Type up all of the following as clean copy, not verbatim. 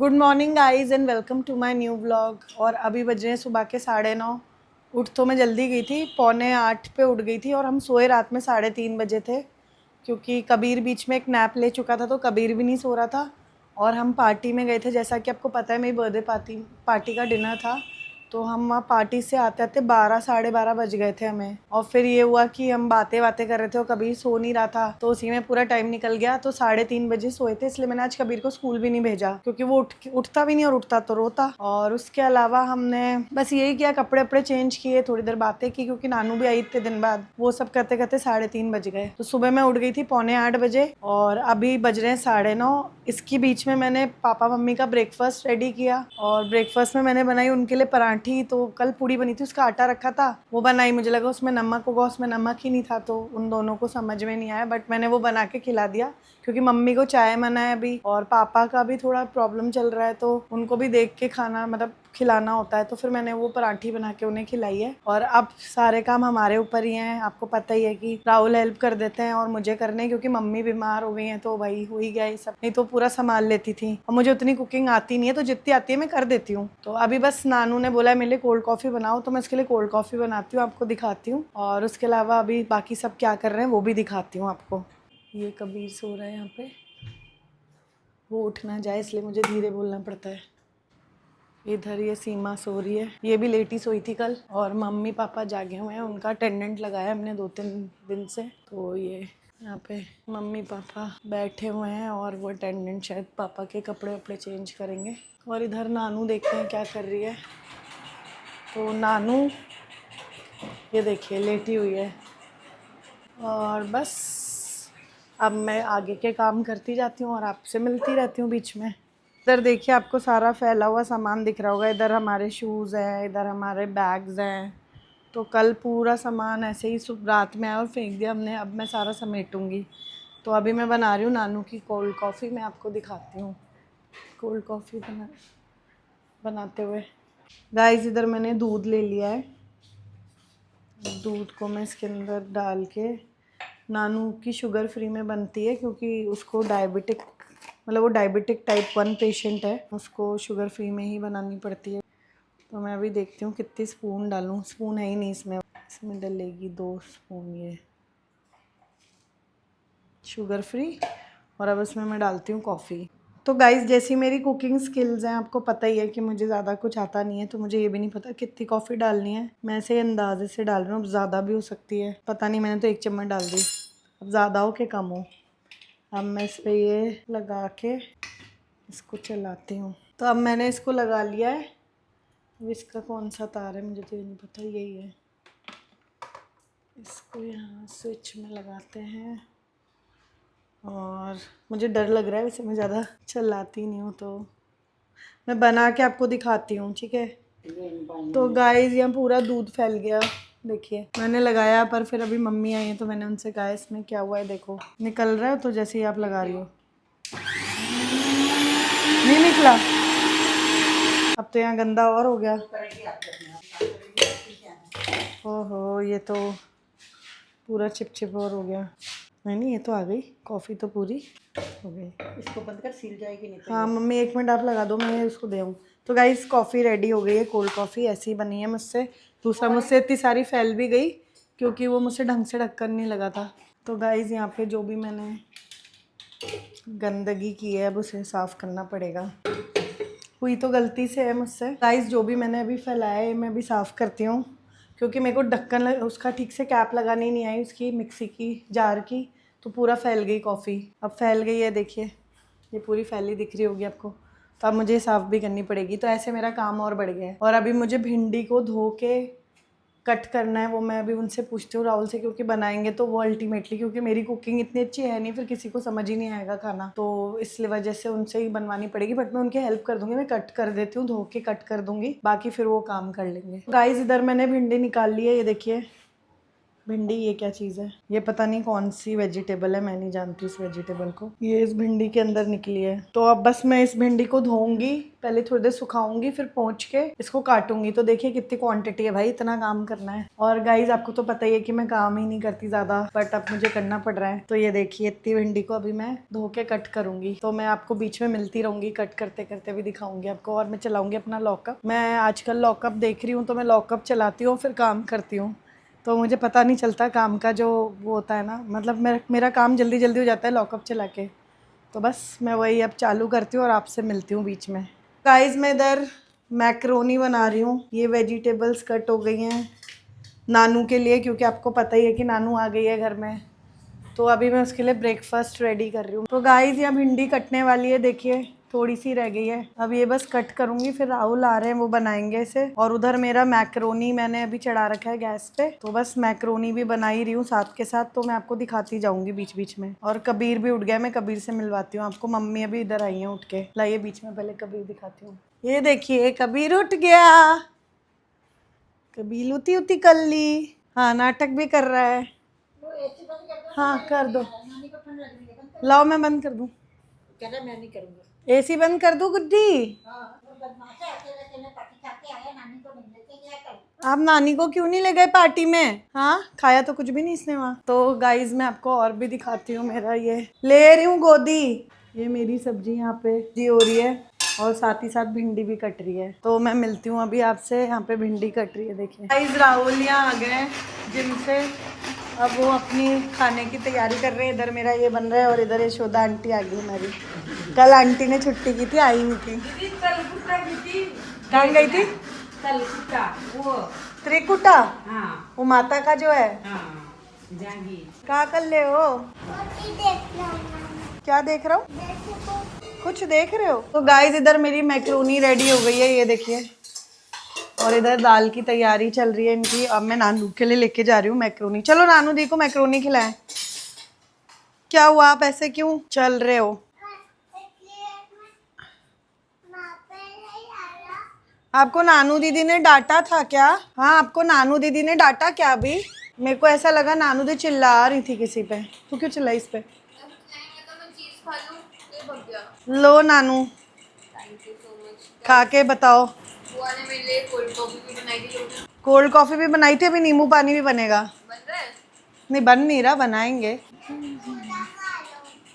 Good morning guys and welcome to my new vlog. और अभी बज रहे हैं सुबह के 9:30। उठ तो मैं जल्दी गई थी, 7:45 पे उठ गई थी और हम सोए रात में 3:30 बजे थे, क्योंकि कबीर बीच में एक नैप ले चुका था तो कबीर भी नहीं सो रहा था। और हम पार्टी में गए थे, जैसा कि आपको पता है मेरी बर्थडे पार्टी का डिनर था। तो हम वहाँ पार्टी से आते आते 12 साढ़े 12 बज गए थे हमें। और फिर ये हुआ कि हम बातें बातें कर रहे थे और कबीर सो नहीं रहा था, तो उसी में पूरा टाइम निकल गया। तो 3:30 बजे सोए थे, इसलिए मैंने आज कबीर को स्कूल भी नहीं भेजा, क्योंकि वो उठता भी नहीं और उठता तो रोता। और उसके अलावा हमने बस यही किया, कपड़े वपड़े चेंज किए, थोड़ी देर बातें की, क्योंकि नानू भी आई थे दिन बाद। वो सब करते करते 3:30 बज गए। तो सुबह मैं उठ गई थी 7:45 बजे और अभी बज रहे हैं 9:30। इसके बीच में मैंने पापा मम्मी का ब्रेकफास्ट रेडी किया और ब्रेकफास्ट में मैंने बनाई उनके लिए पराठी। तो कल पूड़ी बनी थी, उसका आटा रखा था, वो बनाई। मुझे लगा उसमें नमक होगा, उसमें नमक ही नहीं था, तो उन दोनों को समझ में नहीं आया, बट मैंने वो बना के खिला दिया, क्योंकि मम्मी को चाय मना है अभी और पापा का भी थोड़ा प्रॉब्लम चल रहा है, तो उनको भी देख के खाना मतलब खिलाना होता है। तो फिर मैंने वो पराठी बना के उन्हें खिलाई है। और अब सारे काम हमारे ऊपर ही हैं। आपको पता ही है कि राहुल हेल्प कर देते हैं और मुझे करने, क्योंकि मम्मी बीमार हो गई हैं, तो भाई हो ही गया ये सब, नहीं तो पूरा संभाल लेती थी। और मुझे उतनी कुकिंग आती नहीं है, तो जितनी आती है मैं कर देती हूँ। तो अभी बस नानू ने बोला मेरे लिए कोल्ड कॉफ़ी बनाओ, तो मैं इसके लिए कोल्ड कॉफ़ी बनाती हूँ, आपको दिखाती हूँ। और उसके अलावा अभी बाकी सब क्या कर रहे हैं वो भी दिखाती हूँ आपको। ये कबीर सो रहा है यहाँ पे, वो उठ ना जाए इसलिए मुझे धीरे बोलना पड़ता है। इधर ये सीमा सो रही है, ये भी लेटी सोई थी कल। और मम्मी पापा जागे हुए हैं, उनका अटेंडेंट लगाया हमने 2-3 दिन से। तो ये यहाँ पे मम्मी पापा बैठे हुए हैं और वो अटेंडेंट शायद पापा के कपड़े वपड़े चेंज करेंगे। और इधर नानू देखते हैं क्या कर रही है। तो नानू ये देखिए लेटी हुई है। और बस अब मैं आगे के काम करती जाती हूँ और आपसे मिलती रहती हूँ बीच में। इधर देखिए आपको सारा फैला हुआ सामान दिख रहा होगा। इधर हमारे शूज़ हैं, इधर हमारे बैग्स हैं। तो कल पूरा सामान ऐसे ही रात में आया और फेंक दिया हमने। अब मैं सारा समेटूंगी। तो अभी मैं बना रही हूँ नानू की कोल्ड कॉफ़ी, मैं आपको दिखाती हूँ कोल्ड कॉफ़ी बनाते हुए। गाइस इधर मैंने दूध ले लिया है, दूध को मैं इसके अंदर डाल के, नानू की शुगर फ्री में बनती है, क्योंकि उसको डायबिटिक मतलब वो डायबिटिक टाइप 1 पेशेंट है, उसको शुगर फ्री में ही बनानी पड़ती है। तो मैं अभी देखती हूँ कितनी स्पून डालूँ। स्पून है ही नहीं इसमें, इसमें डलेगी 2 स्पून ये शुगर फ्री। और अब इसमें मैं डालती हूँ कॉफ़ी। तो गाइस जैसी मेरी कुकिंग स्किल्स हैं, आपको पता ही है कि मुझे ज़्यादा कुछ आता नहीं है, तो मुझे ये भी नहीं पता कितनी कॉफ़ी डालनी है। मैं ऐसे अंदाजे से डाल रही हूँ, अब ज़्यादा भी हो सकती है, पता नहीं, मैंने तो 1 चम्मच डाल दी, अब ज़्यादा हो कि कम हो। अब मैं इस पर ये लगा के इसको चलाती हूँ। तो अब मैंने इसको लगा लिया है। अब इसका कौन सा तार है मुझे तो ये नहीं पता, यही है। इसको यहाँ स्विच में लगाते हैं। और मुझे डर लग रहा है, वैसे मैं ज़्यादा चलाती नहीं हूँ, तो मैं बना के आपको दिखाती हूँ, ठीक है। तो गाइस यहाँ पूरा दूध फैल गया, देखिए मैंने लगाया, पर फिर अभी मम्मी आई है तो मैंने उनसे कहा इसमें क्या हुआ है, देखो निकल रहा है। तो जैसे ही आप लगा रही हो नहीं निकला, अब तो यहाँ गंदा और हो गया। ओहो ये तो पूरा चिपचिप और हो गया। नहीं नहीं, ये तो आ गई कॉफ़ी, तो पूरी हो गई। इसको बंद कर, सील जाएगी नहीं तो। हाँ मम्मी 1 मिनट आप लगा दो, मैं इसको दे आऊँ। तो गाइस कॉफ़ी रेडी हो गई है, कोल्ड कॉफ़ी ऐसी बनी है मुझसे। दूसरा मुझसे इतनी सारी फैल भी गई, क्योंकि वो मुझसे ढंग से ढक्कन नहीं लगा था। तो गाइस यहाँ पे जो भी मैंने गंदगी की है अब उसे साफ़ करना पड़ेगा। हुई तो गलती से है मुझसे। गाइस जो भी मैंने अभी फैलाया है मैं भी साफ़ करती हूँ, क्योंकि मेरे को ढक्कन उसका ठीक से कैप लगानी नहीं आई, उसकी मिक्सी की जार की, तो पूरा फैल गई कॉफ़ी। अब फैल गई है, देखिए ये पूरी फैली दिख रही होगी आपको। तो अब मुझे साफ़ भी करनी पड़ेगी, तो ऐसे मेरा काम और बढ़ गया है। और अभी मुझे भिंडी को धो के कट करना है, वो मैं अभी उनसे पूछती हूँ राहुल से, क्योंकि बनाएंगे तो वो अल्टीमेटली, क्योंकि मेरी कुकिंग इतनी अच्छी है नहीं, फिर किसी को समझ ही नहीं आएगा खाना, तो इसलिए वजह से उनसे ही बनवानी पड़ेगी। बट मैं उनकी हेल्प कर दूंगी, मैं कट कर देती हूँ, धो के कट कर दूंगी, बाकी फिर वो काम कर लेंगे। गाइस इधर मैंने भिंडी निकाल ली है, ये देखिए भिंडी, ये क्या चीज़ है? ये पता नहीं कौन सी वेजिटेबल है, मैं नहीं जानती इस वेजिटेबल को। ये इस भिंडी के अंदर निकली है। तो अब बस मैं इस भिंडी को धोऊंगी, पहले थोड़ी देर सुखाऊंगी, फिर पोंछ के इसको काटूंगी। तो देखिए कितनी क्वांटिटी है भाई, इतना काम करना है। और गाइज आपको तो पता ही है कि मैं काम ही नहीं करती ज़्यादा, बट अब मुझे करना पड़ रहा है। तो ये देखिए इतनी भिंडी को अभी मैं धो के कट करूंगी। तो मैं आपको बीच में मिलती रहूंगी, कट करते करते भी दिखाऊंगी आपको। और मैं चलाऊंगी अपना लॉकअप। मैं आजकल लॉकअप देख रही हूँ, तो मैं लॉकअप चलाती हूँ फिर काम करती हूँ। तो मुझे पता नहीं चलता काम का जो वो होता है ना, मतलब मेरा काम जल्दी जल्दी हो जाता है लॉकअप चला के। तो बस मैं वही अब चालू करती हूँ और आपसे मिलती हूँ बीच में। गाइस मैं इधर मैक्रोनी बना रही हूँ। ये वेजिटेबल्स कट हो गई हैं नानू के लिए, क्योंकि आपको पता ही है कि नानू आ गई है घर में। तो अभी मैं उसके लिए ब्रेकफास्ट रेडी कर रही हूँ। तो गाइस यहाँ भिंडी कटने वाली है, देखिए थोड़ी सी रह गई है। अब ये बस कट करूंगी, फिर राहुल आ रहे हैं वो बनाएंगे इसे। और उधर मेरा मैक्रोनी मैंने अभी चढ़ा रखा है गैस पे। तो बस मैक्रोनी भी बना ही रही हूँ साथ के साथ, तो मैं आपको दिखाती जाऊंगी बीच बीच में। और कबीर भी उठ गया, मैं कबीर से मिलवाती हूँ आपको। मम्मी अभी इधर आई है उठ के। लाइए बीच में पहले कबीर दिखाती हूँ। ये देखिए कबीर उठ गया। कबीर उती उती कर ली। हाँ नाटक भी कर रहा है। हाँ कर दो। लाओ मैं बंद कर दूँ। मैं नहीं करूँगा। एसी बंद कर दूँ गुड्डी? आप नानी को क्यों नहीं ले गए पार्टी में? हाँ खाया तो कुछ भी नहीं इसने वहाँ। तो गाइज मैं आपको और भी दिखाती हूँ। मेरा ये ले रही हूँ गोदी। ये मेरी सब्जी यहाँ पे जी हो रही है और साथ ही साथ भिंडी भी कट रही है। तो मैं मिलती हूँ अभी आपसे। यहाँ पे भिंडी कट रही है, देखिए। गाइज राहुल यहाँ आ गए जिम से। अब वो अपनी खाने की तैयारी कर रहे हैं। इधर मेरा ये बन रहा है और इधर यशोदा आंटी आ गई हमारी। कल आंटी ने छुट्टी की थी, आई नहीं थी। कहाँ गई थी? वो त्रिकुटा। हाँ वो माता का जो है। हाँ जाएंगी। क्या कर ले हो? क्या देख रहा हूँ? कुछ देख रहे हो? तो गाइस इधर मेरी मैक्रोनी रेडी हो गई है, ये देखिए। और इधर दाल की तैयारी चल रही है इनकी। अब मैं नानू के लिए लेके जा रही हूँ मैक्रोनी। चलो नानू दी को मैक्रोनी खिलाएं। क्या हुआ, आप ऐसे क्यों चल रहे हो? आपको नानू दीदी ने डांटा था क्या? हाँ आपको नानू दीदी ने डांटा क्या? अभी मेरे को ऐसा लगा नानू दी चिल्ला रही थी किसी पे। तू क्यों चिल्लाई इस पे? लो नानू खा के बताओ। बुआ ने मेरे लिए कोल्ड कॉफी भी बनाई थी। कोल्ड कॉफी भी बनाई थी, अभी नींबू पानी भी बनेगा। बन रहा है? नहीं बन नहीं रहा, बनाएंगे।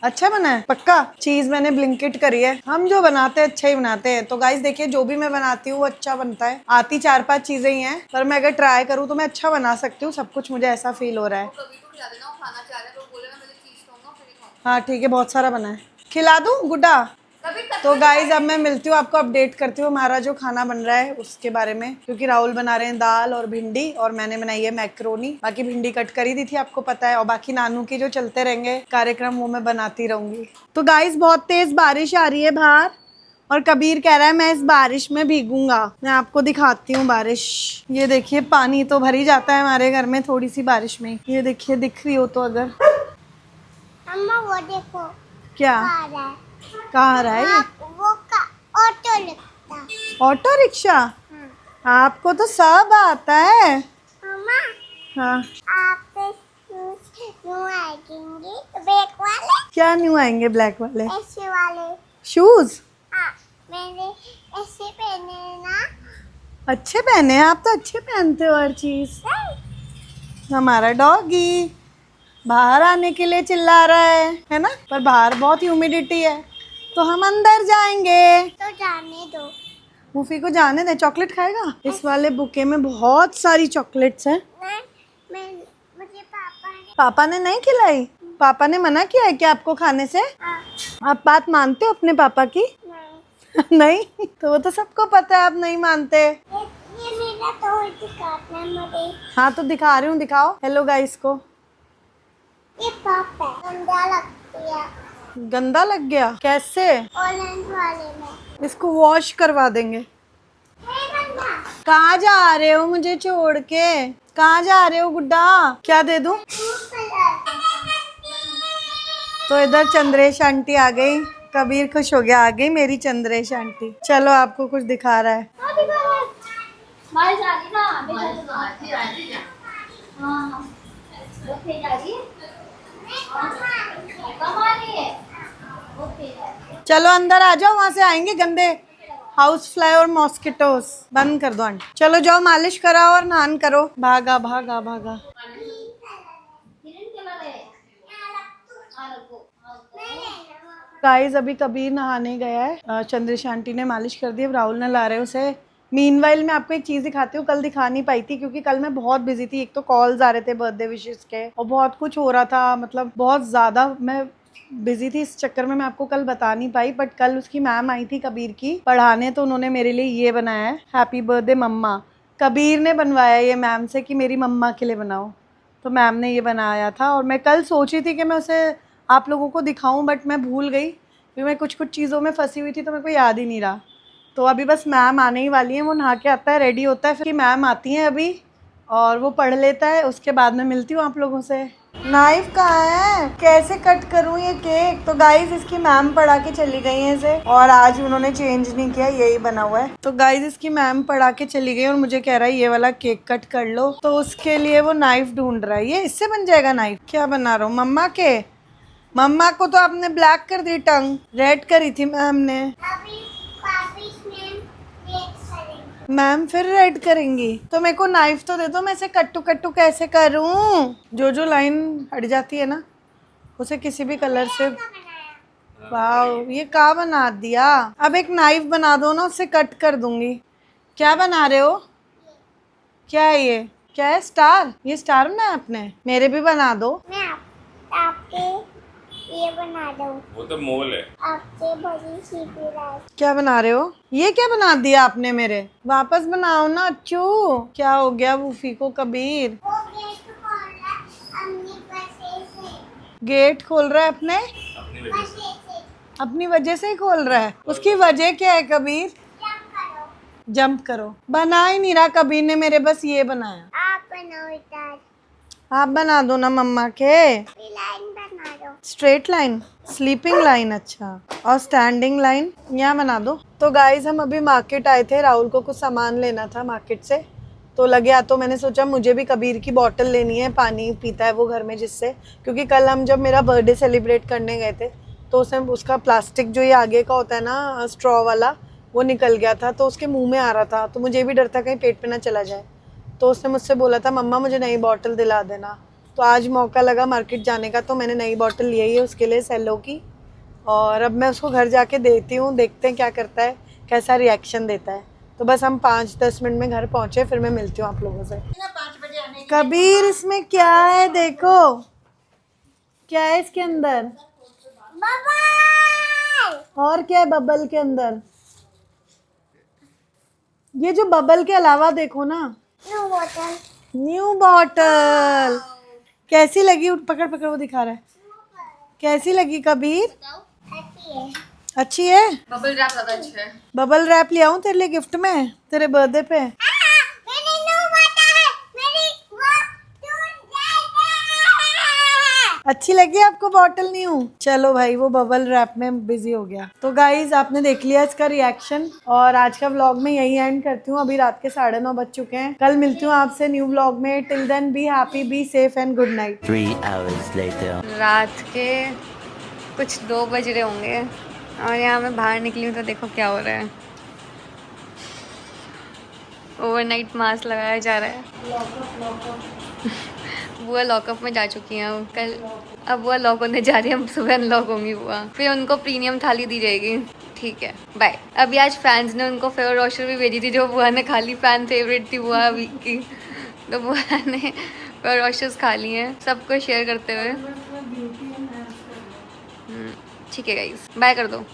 अच्छा बना है पक्का? चीज मैंने ब्लिंकिट करी है। हम जो बनाते हैं अच्छा ही बनाते हैं। तो गाइस देखिए जो भी मैं बनाती हूँ वो अच्छा बनता है। आती 4-5 चीजें ही हैं, पर मैं अगर ट्राई करूँ तो मैं अच्छा बना सकती हूँ सब कुछ। मुझे ऐसा फील हो रहा है। कभी तो खिला देना, वो खाना चाह रहा है तो बोले मैं पहले चीज खाऊंगा फिर ही खाऊंगा। हाँ ठीक है, बहुत सारा बना है, खिला दूँ गुड्डा? कभी तो गाइज अब मैं मिलती हूँ आपको, अपडेट करती हूँ हमारा जो खाना बन रहा है उसके बारे में। क्योंकि राहुल बना रहे हैं दाल और भिंडी और मैंने बनाई है मैक्रोनी। बाकी भिंडी कट करी दी थी आपको पता है। और बाकी नानू की जो चलते रहेंगे कार्यक्रम वो मैं बनाती रहूंगी। तो गाइज बहुत तेज बारिश आ रही है बाहर और कबीर कह रहा है मैं इस बारिश में भीगूंगा। मैं आपको दिखाती हूँ बारिश। ये देखिए पानी तो भर ही जाता है हमारे घर में थोड़ी सी बारिश में। ये देखिए दिख रही हो तो अगर। अम्मा वो देखो क्या आ रहा है। कहाँ आ रहा है ये? वो का ऑटो लगता। Auto rickshaw? आपको तो सब आता है। अम्मा हाँ आप न्यू आएंगे ब्लैक वाले, क्या न्यू आएंगे ब्लैक वाले? ऐसे वाले शूज? हाँ मैंने ऐसे पहने ना। अच्छे पहने हैं आप तो, अच्छे पहनते हो हर चीज। हमारा डॉगी बाहर आने के लिए चिल्ला रहा है ना? पर बाहर बहुत ह्यूमिडिटी है तो हम अंदर जाएंगे। तो जाने दो। मूफी को जाने दे। चॉकलेट खाएगा? इस वाले बुके में बहुत सारी चॉकलेट्स हैं। मैं मुझे पापा ने नहीं खिलाई? पापा ने मना किया है क्या आपको खाने से? हाँ, आप बात मानते हो अपने पापा की? नहीं नहीं तो वो तो सबको पता है आप नहीं मानते। ये मेरा तो दिखाना मुझे। हाँ तो दिखा रही हूँ, दिखाओ हेलो गाइस को। ये पापा गंदा लगती है। गंदा लग गया? कैसे? ऑरेंज वाले में इसको वॉश करवा देंगे। है गंदा। कहाँ जा रहे हो मुझे छोड़ के? कहाँ जा रहे हो गुड्डा? क्या दे दूं? तो इधर चंद्रेश आंटी आ गई। कबीर खुश हो गया, आ गई मेरी चंद्रेश आंटी। चलो आपको कुछ दिखा रहा है। ओके दादी कमा रही है ओके चलो अंदर आ जाओ, वहां से आएंगे गंदे हाउस फ्लाई और मॉस्किटोस। बंद कर दो आंटी। चलो जाओ मालिश कराओ और नहान करो। भागा भागा भागा। किरण कलर है गाइस अभी कबीर नहाने गया है, चंद्रिश आंटी ने मालिश कर दी, अब राहुल नला रहे उसे। मीनवाइल मैं आपको एक चीज़ दिखाती हूँ, कल दिखा नहीं पाई थी क्योंकि कल मैं बहुत बिजी थी। एक तो कॉल्स आ रहे थे बर्थडे विशेस के और बहुत कुछ हो रहा था, मतलब बहुत ज़्यादा मैं बिजी थी, इस चक्कर में मैं आपको कल बता नहीं पाई। बट कल उसकी मैम आई थी कबीर की पढ़ाने, तो उन्होंने मेरे लिए ये बनाया है, हैप्पी बर्थडे मम्मा। कबीर ने बनवाया ये मैम से कि मेरी मम्मा के लिए बनाओ, तो मैम ने ये बनाया था। और मैं कल सोची थी कि मैं उसे आप लोगों को दिखाऊं, बट मैं भूल गई क्योंकि मैं कुछ कुछ चीज़ों में फंसी हुई थी, तो मेरे को याद ही नहीं रहा। तो अभी बस मैम आने ही वाली है, वो नहा के आता है, रेडी होता है, फिर मैम आती हैं अभी और वो पढ़ लेता है, उसके बाद मैं मिलती हूँ आप लोगों से। नाइफ कहाँ है, कैसे कट करूँ ये केक? तो गाइज इसकी मैम पढ़ा के चली गई है इसे, और आज उन्होंने चेंज नहीं किया, यही बना हुआ है। तो गाइज इसकी मैम पढ़ा के चली गई और मुझे कह रहा है ये वाला केक कट कर लो, तो उसके लिए वो नाइफ ढूंढ रहा है। ये इससे बन जाएगा नाइफ? क्या बना रहा हूँ मम्मा के? मम्मा को तो आपने ब्लैक कर दी, टंग रेड करी थी मैम ने। अभी पापी नेम देख करेंगे मैम फिर रेड करेंगी, तो मेरे को नाइफ तो दे दो, मैं इसे कट्टू कट्टू कैसे करूं? जो जो लाइन हट जाती है ना उसे किसी भी कलर से। वाह ये क्या बना दिया। अब एक नाइफ बना दो ना, उससे कट कर दूंगी। क्या बना रहे हो? क्या है ये? क्या है? स्टार? ये स्टार बनाया आपने? मेरे भी बना दो। मैं आपके ये बना दूं वो तो मोल है। आपके बड़ी सीधी रात क्या बना रहे हो? ये क्या बना दिया आपने मेरे? वापस बनाओ ना अच्छू। क्या हो गया वूफी को कबीर? वो गेट खोलना अपनी पैसे से गेट खोल रहा है अपने अपनी वजह से। पैसे से अपनी वजह से ही खोल रहा है। उसकी वजह क्या है कबीर? जंप करो जंप करो। बना ही नहीं रहा कबीर ने मेरे, बस ये बनाया। आप बनाओ इधर आप बना दो ना मम्मा के। लाइन बना दो स्ट्रेट लाइन, स्लीपिंग लाइन, अच्छा, और स्टैंडिंग लाइन यहाँ बना दो। तो गाइज हम अभी मार्केट आए थे, राहुल को कुछ सामान लेना था मार्केट से, तो लगे आ, तो मैंने सोचा मुझे भी कबीर की बोतल लेनी है, पानी पीता है वो घर में जिससे, क्योंकि कल हम जब मेरा बर्थडे सेलिब्रेट करने गए थे तो उसका प्लास्टिक जो ये आगे का होता है ना स्ट्रॉ वाला, वो निकल गया था, तो उसके मुंह में आ रहा था, तो मुझे भी डर था कहीं पेट पे ना चला जाए। तो उसने मुझसे बोला था मम्मा मुझे नई बॉटल दिला देना, तो आज मौका लगा मार्केट जाने का, तो मैंने नई बॉटल ली है उसके लिए सेलो की, और अब मैं उसको घर जाके देती हूँ, देखते हैं क्या करता है, कैसा रिएक्शन देता है। तो बस हम 5-10 मिनट में घर पहुँचे, फिर मैं मिलती हूँ आप लोगों से। कबीर इसमें क्या है देखो, क्या है इसके अंदर? बबल और क्या है बबल के अंदर? ये जो बबल के अलावा देखो ना, नो बॉटल न्यू बॉटल। कैसी लगी? पकड़ पकड़, वो दिखा रहा है। कैसी लगी कबीर? अच्छी है अच्छी है? बबल रैप ज्यादा अच्छा है। बबल रैप ले आऊं तेरे लिए गिफ्ट में, तेरे बर्थडे पे? मैंने नो बॉटल है मेरी वो टूट जाएगा अच्छी लगी आपको बॉटल न्यू? चलो भाई वो बबल रैप में बिजी हो गया। तो गाइज आपने देख लिया इसका रिएक्शन, और आज का व्लॉग में यही एंड करती हूँ। अभी रात के 9:30 बज चुके हैं। कल मिलती हूँ आपसे न्यू व्लॉग में। Till then be happy, be safe and good night. 3 hours later. रात के कुछ 2 बज रहे होंगे और यहाँ मैं बाहर निकली हूँ तो देखो क्या हो रहा है। ओवरनाइट मास्क लगाया जा रहा है। बुआ लॉकअप में जा चुकी हैं कल, अब बुआ लॉक होने जा रही है, हम सुबह अनलॉक होंगी बुआ, फिर उनको प्रीमियम थाली दी जाएगी। ठीक है बाय। अभी आज फैंस ने उनको फेवर रोशर भी भेजी थी जो बुआ ने खा ली, फैन फेवरेट थी बुआ वीक की, तो बुआ ने फेवर रोशर्स खा ली हैं सबको शेयर करते हुए। ठीक है गाइस, बाय कर दो।